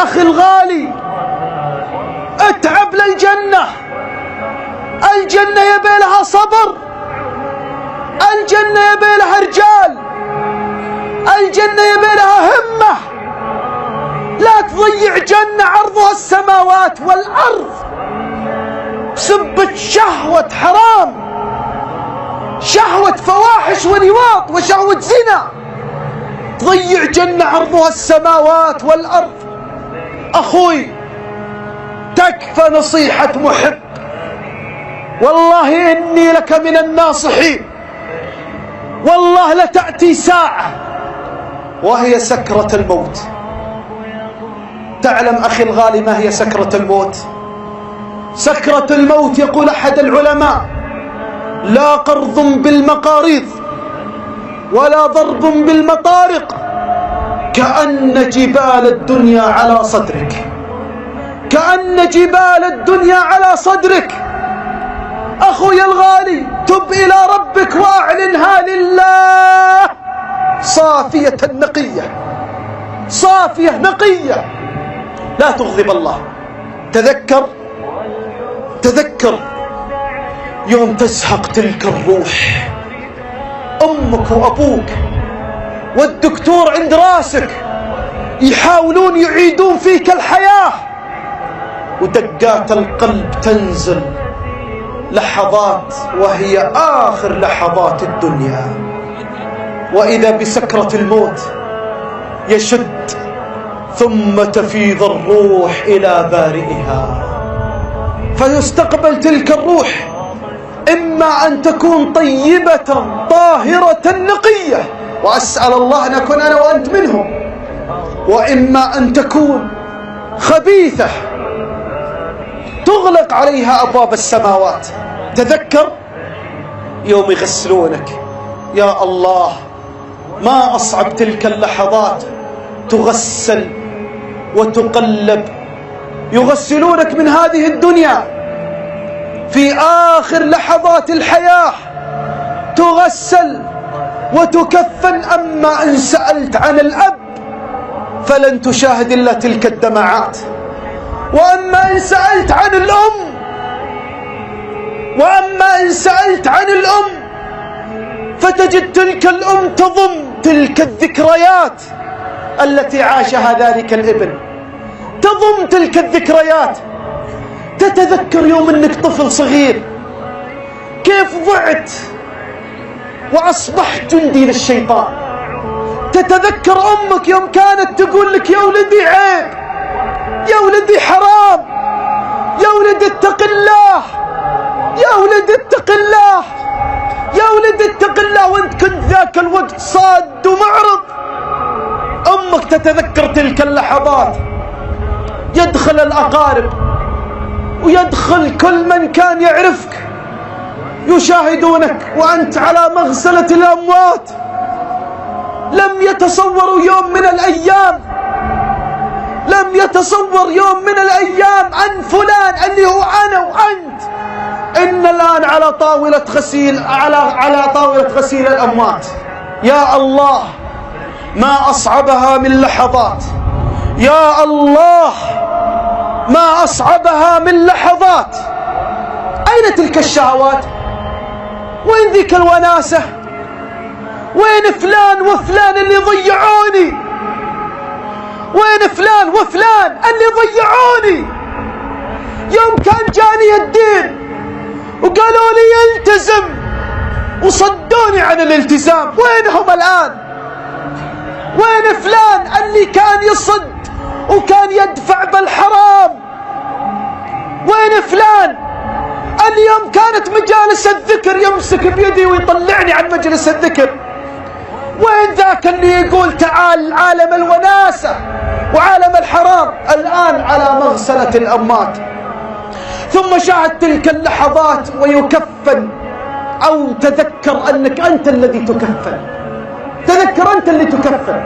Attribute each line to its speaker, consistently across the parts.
Speaker 1: أخي الغالي، اتعب للجنة. الجنة يبي لها صبر، الجنة يبي لها رجال، الجنة يبي لها همة. لا تضيع جنة عرضها السماوات والأرض بسبة شهوة حرام، شهوة فواحش ولواط وشهوة زنا. تضيع جنة عرضها السماوات والأرض. أخوي، تكفى نصيحة محب. والله إني لك من الناصحين. والله لتأتي ساعة وهي سكرة الموت. تعلم أخي الغالي ما هي سكرة الموت؟ سكرة الموت يقول أحد العلماء: لا قرض بالمقاريض ولا ضرب بالمطارق، كأن جبال الدنيا على صدرك، كأن جبال الدنيا على صدرك. أخوي الغالي، تب إلى ربك وأعلنها لله صافية نقية، صافية نقية، لا تغضب الله. تذكر يوم تزهق تلك الروح، أمك وأبوك والدكتور عند راسك يحاولون يعيدون فيك الحياة، ودقات القلب تنزل لحظات وهي آخر لحظات الدنيا. وإذا بسكرة الموت يشد ثم تفيض الروح إلى بارئها، فيستقبل تلك الروح إما أن تكون طيبة طاهرة نقية، وأسأل الله أن أكون أنا وأنت منهم، وإما أن تكون خبيثة تغلق عليها أبواب السماوات. تذكر يوم يغسلونك، يا الله ما أصعب تلك اللحظات، تغسل وتقلب. يغسلونك من هذه الدنيا في آخر لحظات الحياة، تغسل وتكفن. أما إن سألت عن الأب فلن تشاهد إلا تلك الدمعات، وأما إن سألت عن الأم فتجد تلك الأم تضم تلك الذكريات التي عاشها ذلك الابن، تضم تلك الذكريات. تتذكر يوم أنك طفل صغير كيف ضعت وأصبحت جندي للشيطان. تتذكر أمك يوم كانت تقول لك: يا ولدي عيب، يا ولدي حرام، يا ولدي اتق الله، يا ولدي اتق الله، يا ولدي اتق الله، وانت كنت ذاك الوقت صاد ومعرض. أمك تتذكر تلك اللحظات. يدخل الأقارب ويدخل كل من كان يعرفك يشاهدونك وأنت على مغسلة الأموات. لم يتصوروا يوم من الأيام، لم يتصور يوم من الأيام أن فلان، أني هو أنا وأنت، إن الآن على طاولة غسيل، على طاولة غسيل الأموات. يا الله ما أصعبها من لحظات، يا الله ما أصعبها من لحظات. أين تلك الشهوات؟ وين ذيك الوناسة؟ وين فلان وفلان اللي ضيعوني؟ وين فلان وفلان اللي ضيعوني؟ يوم كان جاني الدين وقالوا لي التزم وصدوني عن الالتزام، وينهم الآن؟ وين فلان اللي كان يصد وكان يدفع بالحرام؟ وين فلان اللي يوم كانت مجالس الذكر يمسك بيدي ويطلعني عن مجلس الذكر؟ وين ذاك اللي يقول تعال عالم الوناسة وعالم الحرام؟ الآن على مغسلة الأموات. ثم شاهد تلك اللحظات ويكفن، أو تذكر أنك أنت الذي تكفن، تذكر أنت اللي تكفن.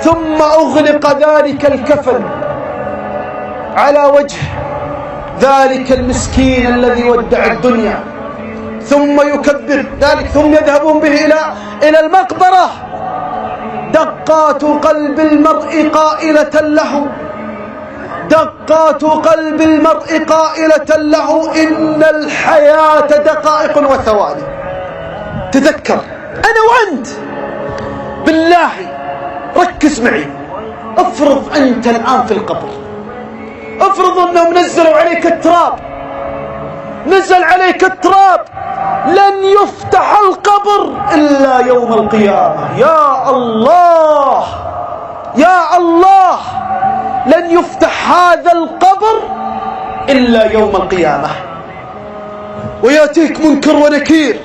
Speaker 1: ثم أغلق ذلك الكفن على وجه ذلك المسكين الذي ودع الدنيا، ثم يكبر ذلك، ثم يذهبون به إلى المقبرة. دقات قلب المرء قائلة له: دقات قلب المرء قائلة له إن الحياة دقائق وثواني. تذكر أنا وأنت، بالله ركز معي. افرض أنت الآن في القبر، افرض أنهم نزلوا عليك التراب، نزل عليك التراب، لن يفتح القبر إلا يوم القيامة. يا الله يا الله، لن يفتح هذا القبر إلا يوم القيامة. ويأتيك منكر ونكير،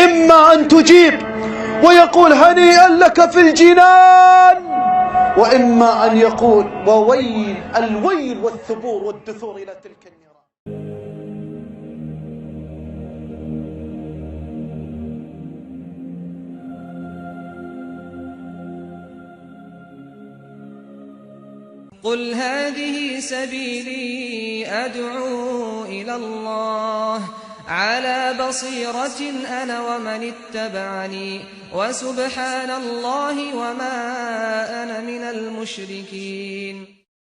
Speaker 1: إما أن تجيب ويقول هنيئا لك في الجنان، وإما أن يقول وويل الويل والثبور والدثور إلى تلك النيران.
Speaker 2: قل هذه سبيلي أدعو إلى الله على بصيرة أنا ومن اتبعني وسبحان الله وما أنا من المشركين.